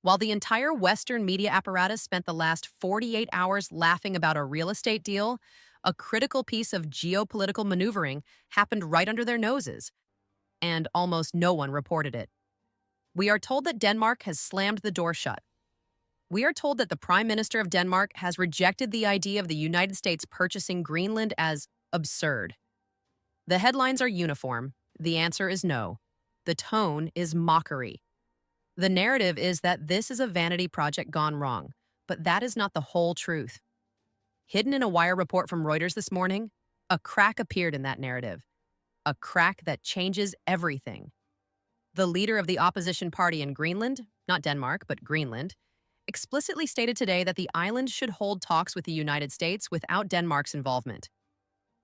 While the entire Western media apparatus spent the last 48 hours laughing about a real estate deal, a critical piece of geopolitical maneuvering happened right under their noses, and almost no one reported it. We are told that Denmark has slammed the door shut. We are told that the Prime Minister of Denmark has rejected the idea of the United States purchasing Greenland as absurd. The headlines are uniform. The answer is no. The tone is mockery. The narrative is that this is a vanity project gone wrong, but that is not the whole truth. Hidden in a wire report from Reuters this morning, a crack appeared in that narrative, a crack that changes everything. The leader of the opposition party in Greenland, not Denmark, but Greenland, explicitly stated today that the island should hold talks with the United States without Denmark's involvement.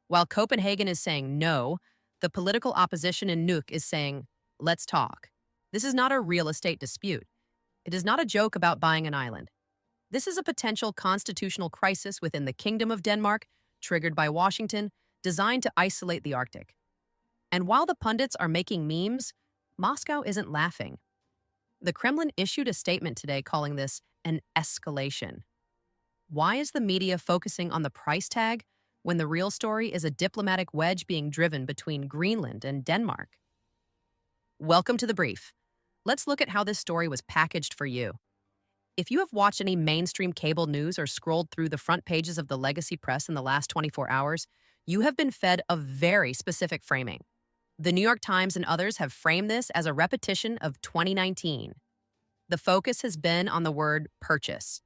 While Copenhagen is saying no, the political opposition in Nuuk is saying, let's talk. This is not a real estate dispute. It is not a joke about buying an island. This is a potential constitutional crisis within the Kingdom of Denmark, triggered by Washington, designed to isolate the Arctic. And while the pundits are making memes, Moscow isn't laughing. The Kremlin issued a statement today calling this an escalation. Why is the media focusing on the price tag when the real story is a diplomatic wedge being driven between Greenland and Denmark? Welcome to The Brief. Let's look at how this story was packaged for you. If you have watched any mainstream cable news or scrolled through the front pages of the legacy press in the last 24 hours, you have been fed a very specific framing. The New York Times and others have framed this as a repetition of 2019. The focus has been on the word purchase.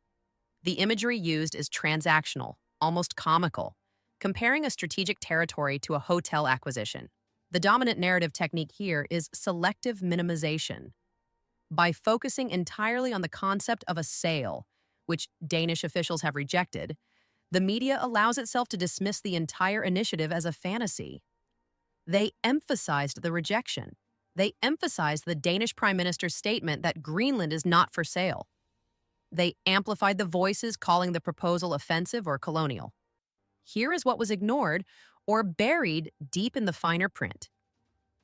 The imagery used is transactional, almost comical, comparing a strategic territory to a hotel acquisition. The dominant narrative technique here is selective minimization. By focusing entirely on the concept of a sale, which Danish officials have rejected, the media allows itself to dismiss the entire initiative as a fantasy. They emphasized the rejection. They emphasized the Danish Prime Minister's statement that Greenland is not for sale. They amplified the voices calling the proposal offensive or colonial. Here is what was ignored or buried deep in the finer print.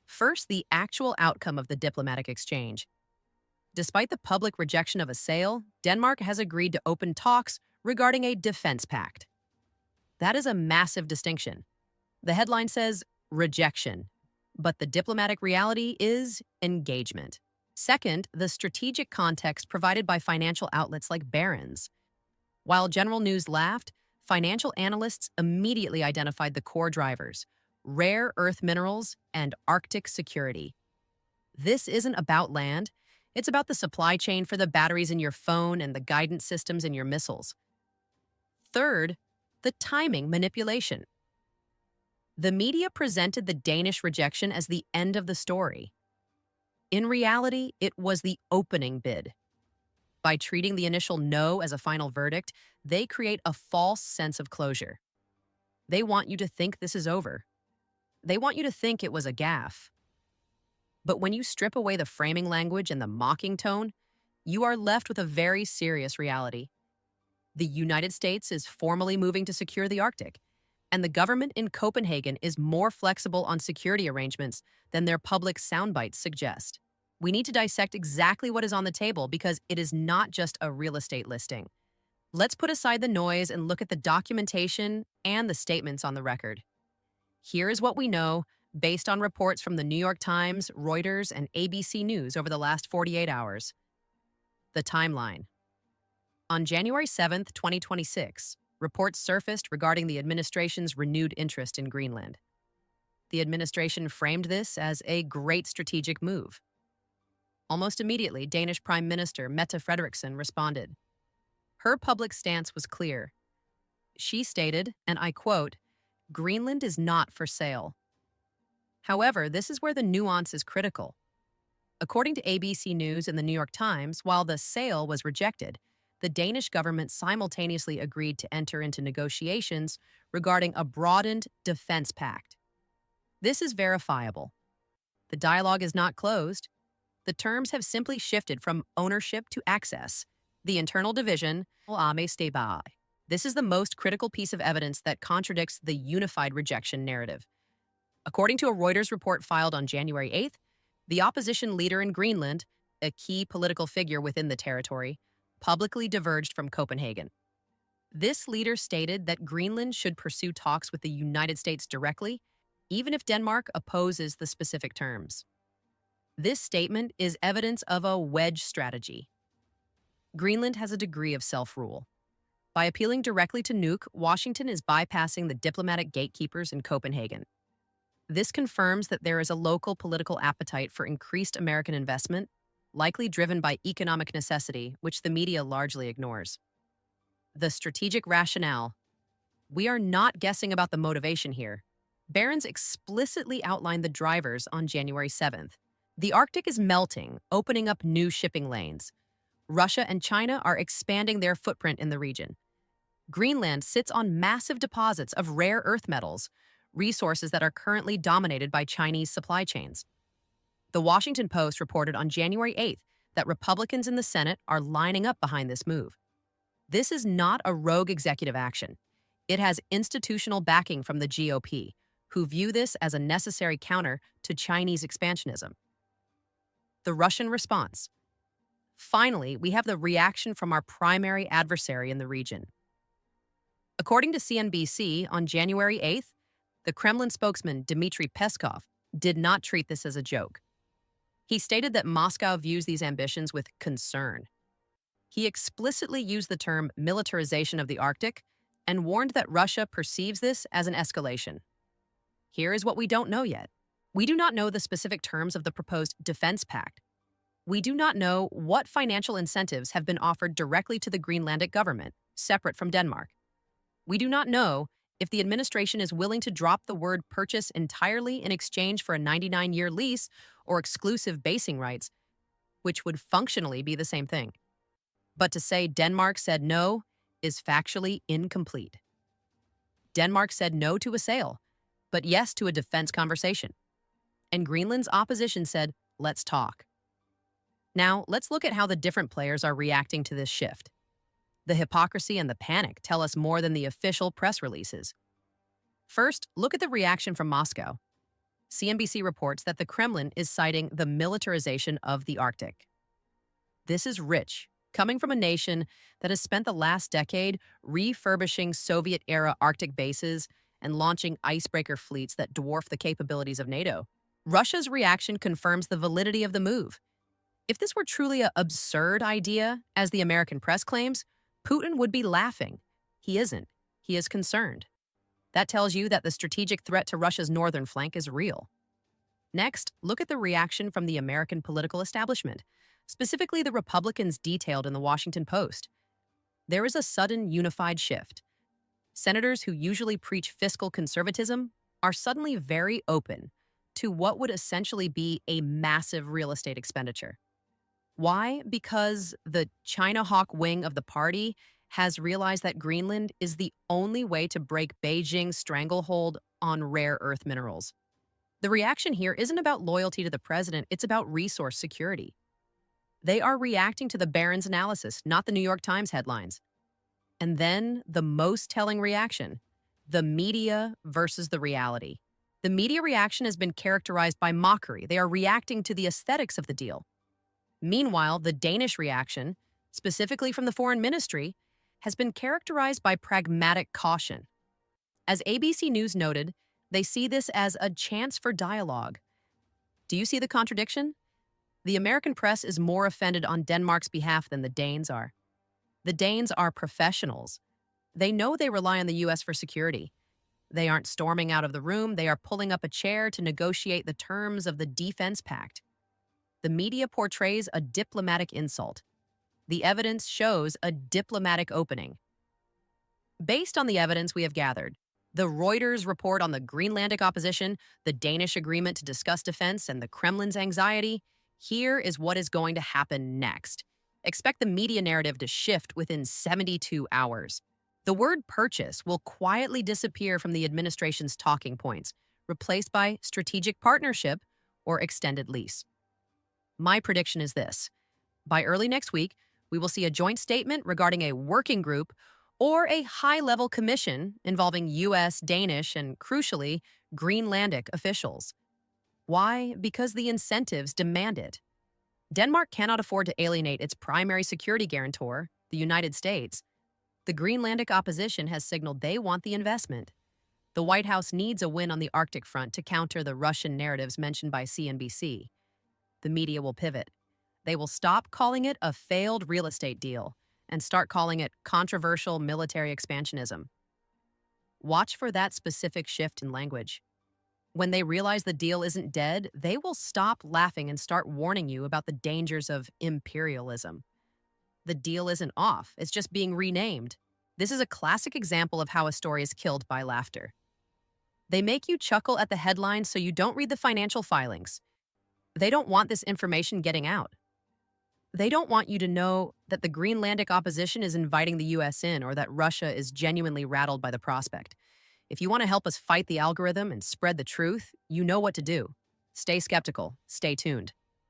First, the actual outcome of the diplomatic exchange. Despite the public rejection of a sale, Denmark has agreed to open talks regarding a defense pact. That is a massive distinction. The headline says rejection, but the diplomatic reality is engagement. Second, the strategic context provided by financial outlets like Barron's. While general news laughed, financial analysts immediately identified the core drivers: rare earth minerals and Arctic security. This isn't about land. It's about the supply chain for the batteries in your phone and the guidance systems in your missiles. Third, the timing manipulation. The media presented the Danish rejection as the end of the story. In reality, it was the opening bid. By treating the initial no as a final verdict, they create a false sense of closure. They want you to think this is over. They want you to think it was a gaffe. But when you strip away the framing language and the mocking tone, you are left with a very serious reality. The United States is formally moving to secure the Arctic, and the government in Copenhagen is more flexible on security arrangements than their public soundbites suggest. We need to dissect exactly what is on the table because it is not just a real estate listing. Let's put aside the noise and look at the documentation and the statements on the record. Here is what we know based on reports from the New York Times, Reuters, and ABC News over the last 48 hours. The timeline. On January 7th, 2026, reports surfaced regarding the administration's renewed interest in Greenland. The administration framed this as a great strategic move. Almost immediately, Danish Prime Minister Mette Frederiksen responded. Her public stance was clear. She stated, and I quote, "Greenland is not for sale." However, this is where the nuance is critical. According to ABC News and the New York Times, while the sale was rejected, the Danish government simultaneously agreed to enter into negotiations regarding a broadened defense pact. This is verifiable. The dialogue is not closed. The terms have simply shifted from ownership to access. The internal division, this is the most critical piece of evidence that contradicts the unified rejection narrative. According to a Reuters report filed on January 8th, the opposition leader in Greenland, a key political figure within the territory, publicly diverged from Copenhagen. This leader stated that Greenland should pursue talks with the United States directly, even if Denmark opposes the specific terms. This statement is evidence of a wedge strategy. Greenland has a degree of self-rule. By appealing directly to Nuuk, Washington is bypassing the diplomatic gatekeepers in Copenhagen. This confirms that there is a local political appetite for increased American investment, likely driven by economic necessity, which the media largely ignores. The strategic rationale. We are not guessing about the motivation here. Barons explicitly outlined the drivers on January 7th. The Arctic is melting, opening up new shipping lanes. Russia and China are expanding their footprint in the region. Greenland sits on massive deposits of rare earth metals, resources that are currently dominated by Chinese supply chains. The Washington Post reported on January 8th that Republicans in the Senate are lining up behind this move. This is not a rogue executive action. It has institutional backing from the GOP, who view this as a necessary counter to Chinese expansionism. The Russian response. Finally, we have the reaction from our primary adversary in the region. According to CNBC, on January 8th, the Kremlin spokesman Dmitry Peskov did not treat this as a joke. He stated that Moscow views these ambitions with concern. He explicitly used the term militarization of the Arctic and warned that Russia perceives this as an escalation. Here is what we don't know yet. We do not know the specific terms of the proposed defense pact. We do not know what financial incentives have been offered directly to the Greenlandic government, separate from Denmark. We do not know if the administration is willing to drop the word purchase entirely in exchange for a 99-year lease or exclusive basing rights, which would functionally be the same thing. But to say Denmark said no is factually incomplete. Denmark said no to a sale, but yes to a defense conversation. And Greenland's opposition said, let's talk. Now, let's look at how the different players are reacting to this shift. The hypocrisy and the panic tell us more than the official press releases. First, look at the reaction from Moscow. CNBC reports that the Kremlin is citing the militarization of the Arctic. This is rich, coming from a nation that has spent the last decade refurbishing Soviet-era Arctic bases and launching icebreaker fleets that dwarf the capabilities of NATO. Russia's reaction confirms the validity of the move. If this were truly an absurd idea, as the American press claims, Putin would be laughing. He isn't. He is concerned. That tells you that the strategic threat to Russia's northern flank is real. Next, look at the reaction from the American political establishment, specifically the Republicans detailed in the Washington Post. There is a sudden unified shift. Senators who usually preach fiscal conservatism are suddenly very open to what would essentially be a massive real estate expenditure. Why? Because the China hawk wing of the party has realized that Greenland is the only way to break Beijing's stranglehold on rare earth minerals. The reaction here isn't about loyalty to the president, it's about resource security. They are reacting to the Barron's analysis, not the New York Times headlines. And then the most telling reaction, the media versus the reality. The media reaction has been characterized by mockery. They are reacting to the aesthetics of the deal. Meanwhile, the Danish reaction, specifically from the foreign ministry, has been characterized by pragmatic caution. As ABC News noted, they see this as a chance for dialogue. Do you see the contradiction? The American press is more offended on Denmark's behalf than the Danes are. The Danes are professionals. They know they rely on the U.S. for security. They aren't storming out of the room. They are pulling up a chair to negotiate the terms of the defense pact. The media portrays a diplomatic insult. The evidence shows a diplomatic opening. Based on the evidence we have gathered, the Reuters report on the Greenlandic opposition, the Danish agreement to discuss defense, and the Kremlin's anxiety, here is what is going to happen next. Expect the media narrative to shift within 72 hours. The word purchase will quietly disappear from the administration's talking points, replaced by strategic partnership or extended lease. My prediction is this. By early next week, we will see a joint statement regarding a working group or a high-level commission involving U.S., Danish, and, crucially, Greenlandic officials. Why? Because the incentives demand it. Denmark cannot afford to alienate its primary security guarantor, the United States. The Greenlandic opposition has signaled they want the investment. The White House needs a win on the Arctic front to counter the Russian narratives mentioned by CNBC. The media will pivot. They will stop calling it a failed real estate deal and start calling it controversial military expansionism. Watch for that specific shift in language. When they realize the deal isn't dead, they will stop laughing and start warning you about the dangers of imperialism. The deal isn't off, it's just being renamed. This is a classic example of how a story is killed by laughter. They make you chuckle at the headlines so you don't read the financial filings. They don't want this information getting out. They don't want you to know that the Greenlandic opposition is inviting the US in or that Russia is genuinely rattled by the prospect. If you want to help us fight the algorithm and spread the truth, you know what to do. Stay skeptical. Stay tuned.